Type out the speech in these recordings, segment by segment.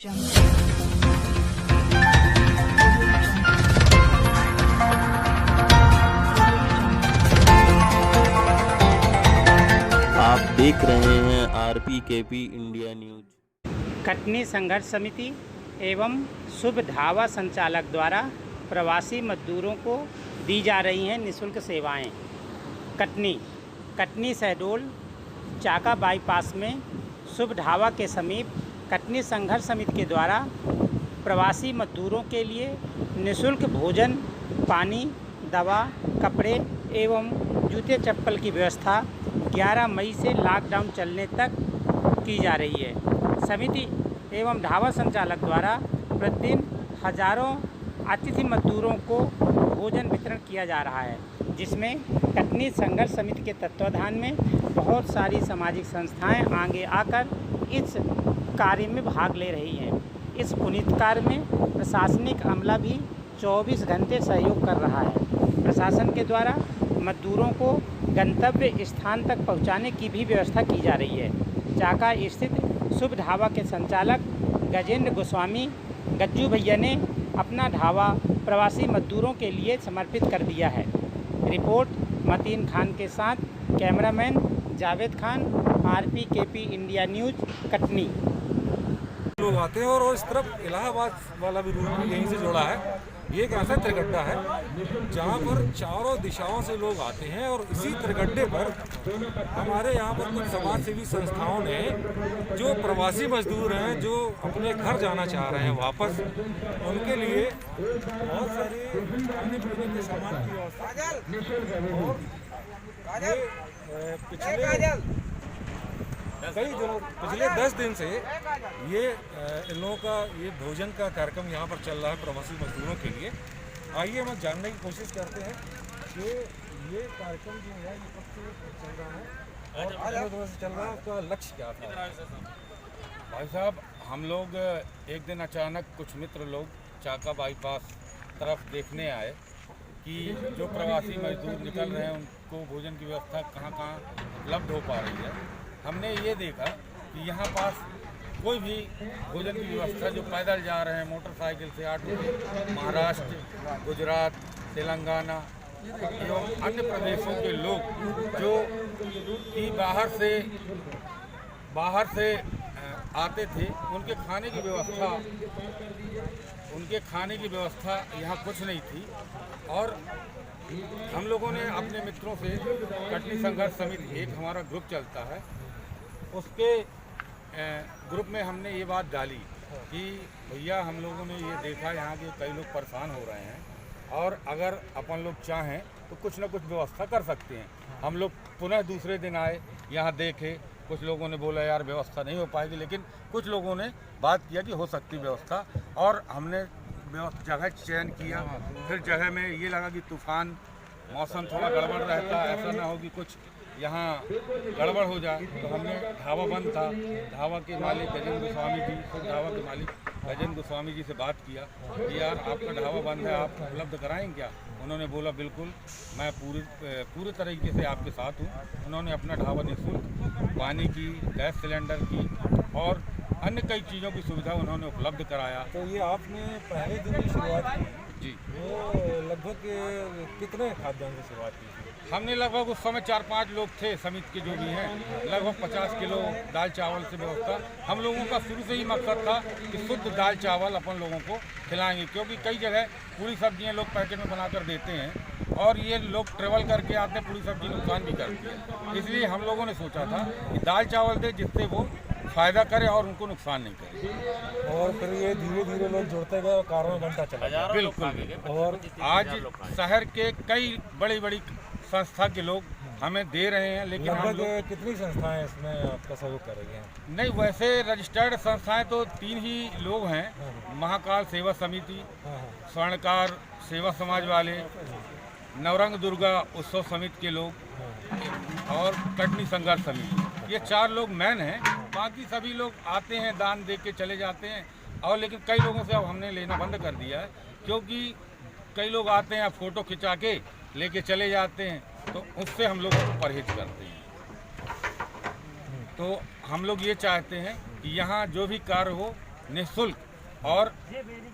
आप देख रहे हैं RPKP इंडिया न्यूज। कटनी संघर्ष समिति एवं शुभ ढाबा संचालक द्वारा प्रवासी मजदूरों को दी जा रही हैं निःशुल्क सेवाएं। कटनी शहडोल चाका बाईपास में शुभ ढाबा के समीप कटनी संघर्ष समिति के द्वारा प्रवासी मजदूरों के लिए निःशुल्क भोजन, पानी, दवा, कपड़े एवं जूते चप्पल की व्यवस्था 11 मई से लॉकडाउन चलने तक की जा रही है। समिति एवं ढाबा संचालक द्वारा प्रतिदिन हजारों अतिथि मजदूरों को भोजन वितरण किया जा रहा है, जिसमें कटनी संघर्ष समिति के तत्वाधान में बहुत सारी सामाजिक संस्थाएं आगे आकर इस कार्य में भाग ले रही हैं। इस पुनीत कार्य में प्रशासनिक अमला भी 24 घंटे सहयोग कर रहा है। प्रशासन के द्वारा मजदूरों को गंतव्य स्थान तक पहुंचाने की भी व्यवस्था की जा रही है। चाका स्थित शुभ ढाबा के संचालक गजेंद्र गोस्वामी गज्जू भैया ने अपना ढाबा प्रवासी मजदूरों के लिए समर्पित कर दिया है। रिपोर्ट मतीन खान के साथ cameraman Javed Khan, RPKP India news, Katni. लोग आते हैं और इस तरफ इलाहाबाद वाला भी रूट यहीं से जुड़ा है। ये एक ऐसा त्रिगड्ढा है जहाँ पर चारों दिशाओं से लोग आते हैं और इसी त्रिगड्ढे पर हमारे यहाँ पर कुछ समाज सेवी संस्थाओं ने जो प्रवासी मजदूर हैं जो अपने घर जाना चाह रहे हैं वापस, उनके लिए बहुत सारे खाने पीने के सामान की व्यवस्था और ये पिछले 10 दिन से ये इन लोगों का ये भोजन का कार्यक्रम यहाँ पर चल रहा है प्रवासी मजदूरों के लिए। आइए हम जानने की कोशिश करते हैं कि ये कार्यक्रम जो है ये कब से चल रहा है और कितने दिनों से चल रहा है, उसका लक्ष्य क्या था? भाई साहब, हम लोग एक दिन अचानक कुछ मित्र लोग चाका बाईपास तरफ देखने आए कि जो प्रवासी मजदूर निकल रहे हैं उनको भोजन की व्यवस्था कहाँ उपलब्ध हो पा रही है। हमने ये देखा कि यहाँ पास कोई भी भोजन की व्यवस्था जो पैदल जा रहे हैं मोटरसाइकिल से, ऑटो से, महाराष्ट्र, गुजरात, तेलंगाना एवं अन्य प्रदेशों के लोग जो कि बाहर से आते थे, उनके खाने की व्यवस्था यहाँ कुछ नहीं थी। और हम लोगों ने अपने मित्रों से कटनी संघर्ष समिति एक हमारा ग्रुप चलता है, उसके ग्रुप में हमने ये बात डाली कि भैया हम लोगों ने ये देखा यहाँ के कई लोग परेशान हो रहे हैं और अगर अपन लोग चाहें तो कुछ ना कुछ व्यवस्था कर सकते हैं। हम लोग पुनः दूसरे दिन आए, यहाँ देखे, कुछ लोगों ने बोला यार व्यवस्था नहीं हो पाएगी, लेकिन कुछ लोगों ने बात किया कि हो सकती व्यवस्था, और हमने जगह चयन किया। फिर जगह में ये लगा कि तूफान, मौसम थोड़ा गड़बड़ रहता है, ऐसा ना हो कि कुछ यहाँ गड़बड़ हो जाए, तो हमने ढाबा बंद था, ढाबा के मालिक गजेंद्र गोस्वामी जी, खुद ढाबा के मालिक गजेंद्र गोस्वामी जी से बात किया कि यार आपका ढाबा बंद है, आप उपलब्ध कराएंगे क्या? उन्होंने बोला बिल्कुल, मैं पूरी तरीके से आपके साथ हूँ। उन्होंने अपना ढाबा निःशुल्क पानी की, गैस सिलेंडर की और अन्य कई चीज़ों की सुविधा उन्होंने उपलब्ध कराया। तो ये आपने पहले दिन की शुरुआत की जी, वो लगभग कितने खाद्यान्न से शुरुआत की? हमने लगभग उस समय 4-5 लोग थे समिति के जो भी हैं, लगभग 50 किलो दाल चावल से व्यवस्था। हम लोगों का शुरू से ही मकसद था कि शुद्ध दाल चावल अपन लोगों को खिलाएंगे, क्योंकि कई जगह पूरी सब्जियां लोग पैकेट में बनाकर देते हैं और ये लोग ट्रेवल करके आते हैं, पूरी सब्जी नुकसान भी करती है। इसलिए हम लोगों ने सोचा था कि दाल चावल दे जिससे वो फ़ायदा करे और उनको नुकसान नहीं करे। और फिर ये धीरे धीरे लोग जुड़ते गए और कारों में घंटा चला। बिल्कुल। और आज शहर के कई बड़ी संस्था के लोग हमें दे रहे हैं, लेकिन हम लोग कितनी संस्थाएं इसमें आपका सहयोग कर रही हैं? नहीं, वैसे रजिस्टर्ड संस्थाएं तो 3 ही लोग हैं, महाकाल सेवा समिति, स्वर्णकार सेवा समाज वाले, नवरंग दुर्गा उत्सव समिति के लोग और कटनी संघर्ष समिति। ये 4 लोग मैन हैं, बाकी सभी लोग आते हैं, दान दे के चले जाते हैं। और लेकिन कई लोगों से अब हमने लेना बंद कर दिया है, क्योंकि कई लोग आते हैं फ़ोटो खिंचा के लेके चले जाते हैं, तो उससे हम लोग परहेज करते हैं। तो हम लोग ये चाहते हैं कि यहाँ जो भी कार्य हो निःशुल्क और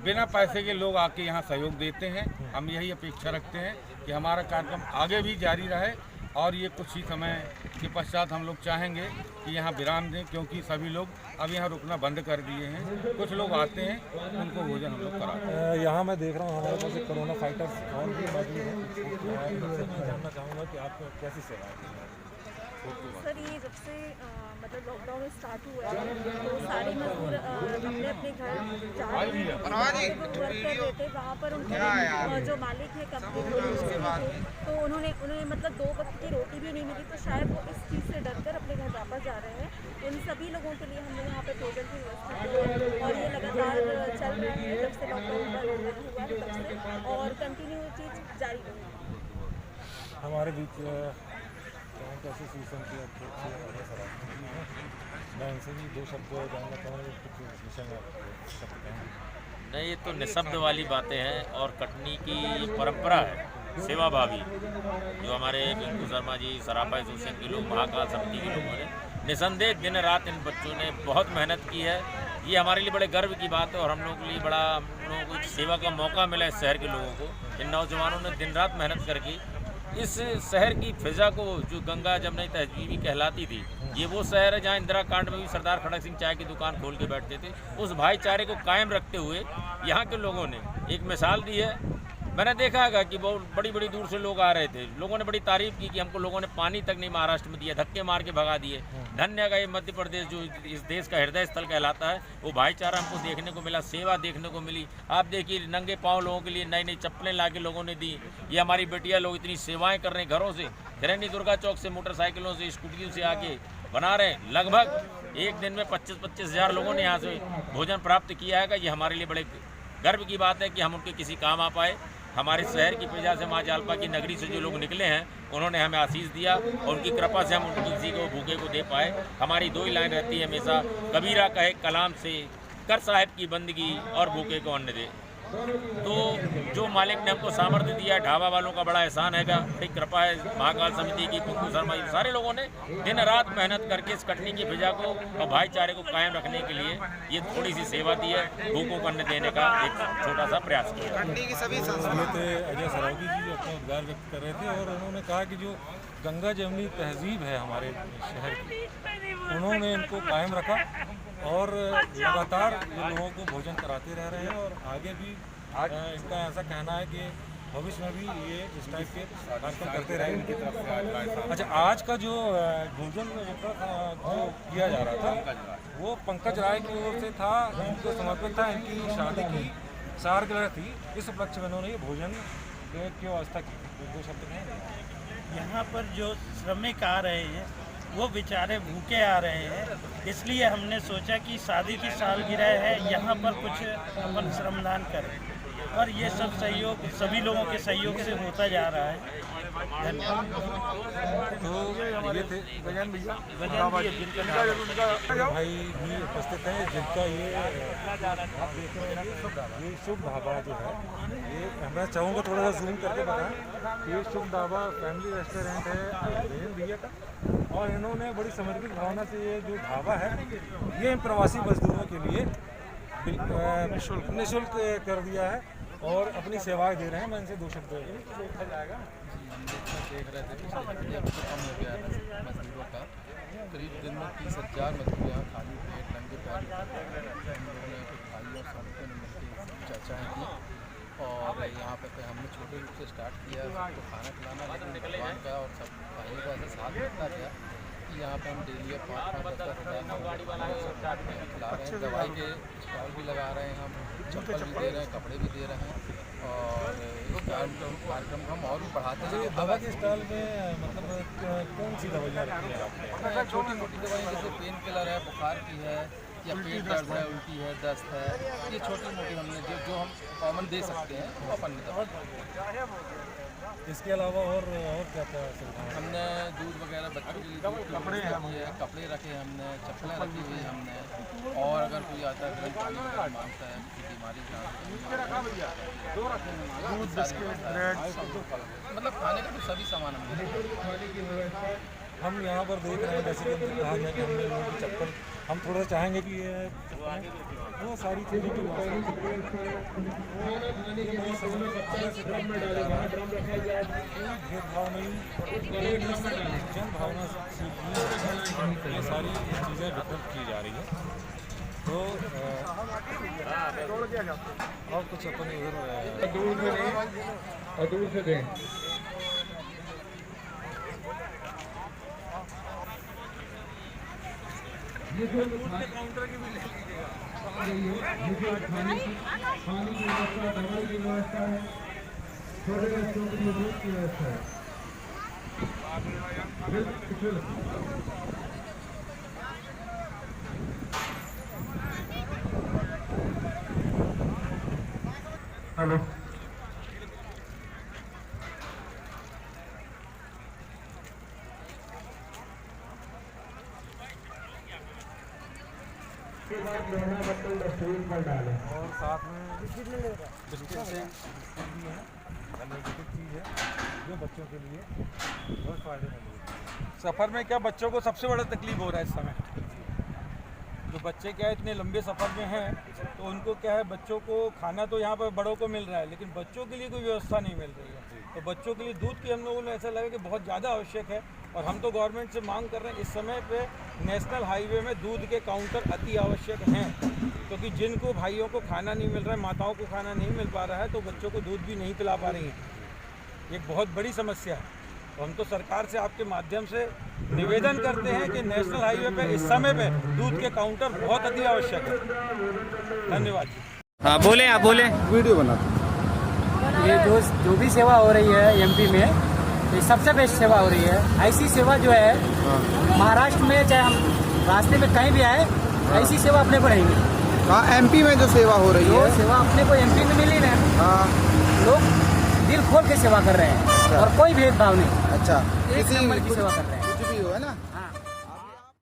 बिना पैसे के लोग आके यहाँ सहयोग देते हैं। हम यही अपेक्षा रखते हैं कि हमारा कार्यक्रम आगे भी जारी रहे और ये कुछ ही समय के पश्चात हम लोग चाहेंगे कि यहाँ विराम दें, क्योंकि सभी लोग अब यहाँ रुकना बंद कर दिए हैं। कुछ लोग आते हैं, उनको भोजन हम लोग कराते हैं। यहाँ मैं देख रहा हूँ हमारे पास एक कोरोना फाइटर्स और भी मौजूद हैं। इनसे मैं जानना चाहूँगा कि आप कैसी सेवा है। सर ये जब से मतलब लॉकडाउन स्टार्ट हुआ है तो सारे मजदूर अपने अपने घर जा रहे हैं। वर्क कर रहे थे वहाँ पर उनके जो मालिक है कंपनी तो उन्होंने मतलब 2 वक्त की रोटी भी नहीं मिली, तो शायद वो इस चीज़ से डर कर अपने घर वापस जा रहे हैं। उन सभी लोगों के लिए हमने यहाँ पर भोजन की व्यवस्था की है और ये लगातार चल रहा है जब से लॉकडाउन हुआ है तब से, और कंटिन्यू चीज़ जारी रहेगी। हमारे बीच एसोसिएशन के अध्यक्ष मैं इनसे भी 2 शब्द जानना चाहूँगा, कुछ विषय में शब्द कहेंगे। नहीं, ये तो निःशब्द वाली बातें हैं और कटनी की परंपरा है सेवा भावी, जो हमारे पिंकू शर्मा जी, सराफा एसोसिएशन के लोग, महाकाल समिति के लोगों ने निसंदेह दिन रात इन बच्चों ने बहुत मेहनत की है। ये हमारे लिए बड़े गर्व की बात है और हम लोगों के लिए बड़ा, हम लोगों को सेवा का मौका मिला इस शहर के लोगों को। इन नौजवानों ने दिन रात मेहनत करके इस शहर की फिजा को, जो गंगा जमुनी तहजीबी कहलाती थी, ये वो शहर है जहाँ इंदिरा कांड में भी सरदार खड़क सिंह चाय की दुकान खोल के बैठते थे। उस भाईचारे को कायम रखते हुए यहाँ के लोगों ने एक मिसाल दी है। मैंने देखा है कि बहुत बड़ी बड़ी दूर से लोग आ रहे थे, लोगों ने बड़ी तारीफ की कि हमको लोगों ने पानी तक नहीं महाराष्ट्र में दिया, धक्के मार के भगा दिए। धन्य का ये मध्य प्रदेश जो इस देश का हृदय स्थल कहलाता है, वो भाईचारा हमको देखने को मिला, सेवा देखने को मिली। आप देखिए नंगे पाँव लोगों के लिए नई नई चप्पलें ला के लोगों ने दी। ये हमारी बेटियाँ लोग इतनी सेवाएँ कर रहे हैं, घरों से खैरनी दुर्गा चौक से मोटरसाइकिलों से स्कूटियों से आके बना रहे हैं। लगभग एक दिन में 25-25 हज़ार लोगों ने यहाँ से भोजन प्राप्त किया है। ये हमारे लिए बड़े गर्व की बात है कि हम उनके किसी काम आ पाए। हमारे शहर की प्रजा से, माँ जालपा की नगरी से जो लोग निकले हैं, उन्होंने हमें आशीष दिया और उनकी कृपा से हम उनकी किसी को भूखे को दे पाए। हमारी 2 ही लाइन रहती है हमेशा, कबीरा कहे कलाम से, कर साहिब की बंदगी और भूखे को अन्न दे। तो जो मालिक ने हमको सामर्थ्य दिया, ढाबा वालों का बड़ा एहसान हैगा, बड़ी कृपा है। महाकाल समिति की, पिंकू शर्मा जी, सारे लोगों ने दिन रात मेहनत करके इस कटनी की फिजा को और भाईचारे को कायम रखने के लिए ये थोड़ी सी सेवा दी है, भूखों को अन्न देने का एक छोटा सा प्रयास किया। अजय सरावगी जी अपना उद्गार व्यक्त कर रहे थे और उन्होंने कहा कि जो गंगा जमुनी तहजीब है हमारे शहर की, उन्होंने इनको कायम रखा और लगातार लोगों को भोजन कराते रह रहे हैं और आगे भी इनका ऐसा कहना है कि भविष्य में भी ये इस टाइप के कार्यक्रम करते रहेंगे। अच्छा, आज का जो भोजन जो किया जा रहा था वो पंकज राय की ओर से था, उनको समर्पित था। इनकी शादी की सालगिरह थी, इस उपलक्ष्य में उन्होंने ये भोजन की व्यवस्था की। 2 शब्द कहेंगे। यहाँ पर जो श्रमिक आ रहे हैं वो बेचारे भूखे आ रहे हैं, इसलिए हमने सोचा कि शादी की सालगिरह है, यहाँ पर कुछ अपन श्रमदान करें और ये सब सहयोग सभी लोगों के सहयोग से होता जा रहा है। धन्यवाद। तो ये थे गजान भैया, भाई भी उपस्थित हैं जिनका ये आप देख रहे हैं, ये शुभ ढाबा जो है, ये मैं चाहूँगा थोड़ा सा जूम करके बताएं। ये शुभ ढाबा फैमिली रेस्टोरेंट है गजान भैया का, और इन्होंने बड़ी समर्पित भावना से ये जो ढाबा है ये प्रवासी मजदूरों के लिए निःशुल्क कर दिया है और अपनी सेवाएं दे रहे हैं। मैं इनसे 2 शब्द जाएगा। देख रहे थे पिछले अब तो कम हो गया है मजदूरों का, करीब दिन में 30,000 मजदूर यहाँ खाली पेट नंगे पैर हम लोगों ने खाली और सबको मिलकर चर्चाएँ की और यहाँ पर हमने छोटे रूप से स्टार्ट किया सबको खाना खिलाना, लेकिन भगवान का और सब भाइयों का ऐसा साथ मिलता गया कि यहाँ पर हम डेली 5-5-10 हज़ार खिला रहे हैं। दवाई के स्टॉल भी लगा रहे हैं, हम चप्पल भी दे रहे हैं, कपड़े भी दे रहे हैं और इस कार्यक्रम को हम और भी बढ़ाते हैं। दवा के स्टॉल में मतलब कौन सी दवाइयाँ रखी हैं आपने? छोटी मोटी दवाइयाँ जैसे पेन किलर है, बुखार की है या पेट दर्द है, उल्टी है, दस्त है, ये छोटी मोटी हमने जो हम कॉमन दे सकते हैं वो अपन ने दवा। इसके अलावा और क्या क्या सुविधा? हमने दूध वगैरह बच्चों के लिए कपड़े रखे हैं, हमने चप्पलें रखी हुई है हमने, और अगर कोई आता है गर्म पानी वगैरह मांगता है, किसी बीमारी का दूध, बिस्किट, ब्रेड, मतलब खाने का तो सभी सामान हम यहाँ पर देख रहे हैं। जैसे कि कहा गया कि हमने लोगों की चप्पल, हम थोड़ा चाहेंगे कि ये वो सारी चीज़ों की व्यवस्था भेदभाव नहीं, जन भावना से ये सारी चीज़ें वितरित की जा रही हैं। तो और कुछ अपन उधर दूर से दें। काउंटर की भी ले लीजिएगा। पानी की व्यवस्था, दवाई की व्यवस्था है, छोटे बच्चों के लिए दूध की व्यवस्था है। हेलो, और साथ में बिस्किट भी है, नेगेटिव चीज़ है जो बच्चों के लिए बहुत फायदेमंद है। सफ़र में क्या बच्चों को सबसे बड़ा तकलीफ हो रहा है इस समय। जो बच्चे क्या है इतने लंबे सफ़र में हैं तो उनको क्या है, बच्चों को खाना तो यहाँ पर बड़ों को मिल रहा है लेकिन बच्चों के लिए कोई व्यवस्था नहीं मिल रही है। तो बच्चों के लिए दूध की हम लोगों को ऐसा लगा कि बहुत ज़्यादा आवश्यक है और हम तो गवर्नमेंट से मांग कर रहे हैं। इस समय पे नेशनल हाईवे में दूध के काउंटर अति आवश्यक हैं क्योंकि जिनको भाइयों को खाना नहीं मिल रहा है, माताओं को खाना नहीं मिल पा रहा है तो बच्चों को दूध भी नहीं पिला पा रही हैं। एक बहुत बड़ी समस्या है। तो हम तो सरकार से आपके माध्यम से निवेदन करते हैं कि नेशनल हाईवे पे इस समय पे दूध के काउंटर बहुत अति आवश्यक है। धन्यवाद जी। हाँ बोले, आप बोले। वीडियो बनाते ये जो भी सेवा हो रही है एमपी में, ये सबसे बेस्ट सेवा हो रही है। ऐसी सेवा जो है महाराष्ट्र में चाहे हम रास्ते में कहीं भी आए, ऐसी सेवा अपने को नहीं मिली। हाँ, एमपी में जो सेवा हो रही है, सेवा अपने को एमपी में मिली ना। हाँ, लोग दिल खोल के सेवा कर रहे हैं और कोई भेदभाव नहीं। अच्छा, एक नंबर की सेवा कर रहे हैं। कुछ भी हो, है ना। हाँ।